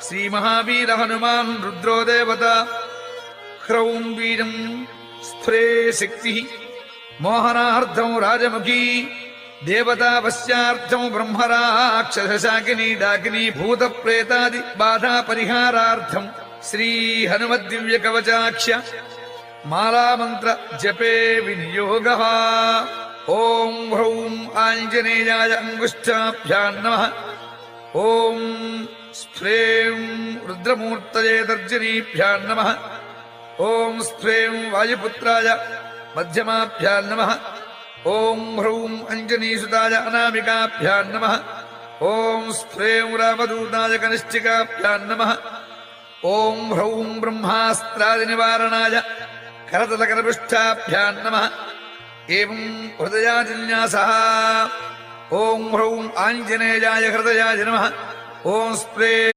श्रीमहावीर हनुमान् रुद्रो देवता ह्रौं वीरं स्फुरे शक्तिः मोहनार्थं राजमुखी देवता वश्यार्थं ब्रह्मराक्षसशाकिनी डाकिनी भूतप्रेतादि बाधा परिहारार्थं श्री हनुमद्दिव्यकवचाक्ष मालामन्त्र जपे विनियोगः। ओं ह्रौं आञ्जनेयाय अंगुष्ठाभ्यां नमः। ओं स्फ्रें रुद्रमूर्तये तर्जनीभ्यां नमः। ओं स्फ्रें वायुपुत्राय मध्यमाभ्यां नमः। ओं ह्रौं अंजनीसुताय अनामिकाभ्यां नमः। ओं स्फ्रें रामदूताय कनिष्ठिकाभ्यां नमः। ओं ह्रौं ब्रह्मास्त्रादिनिवारणाय करतलकरपृष्ठाभ्यां नमः। एवं हृदयाजिन्यासः। ओं ह्रौं आञ्जनेयाय हृदयाय नमः। ओं स्प्रे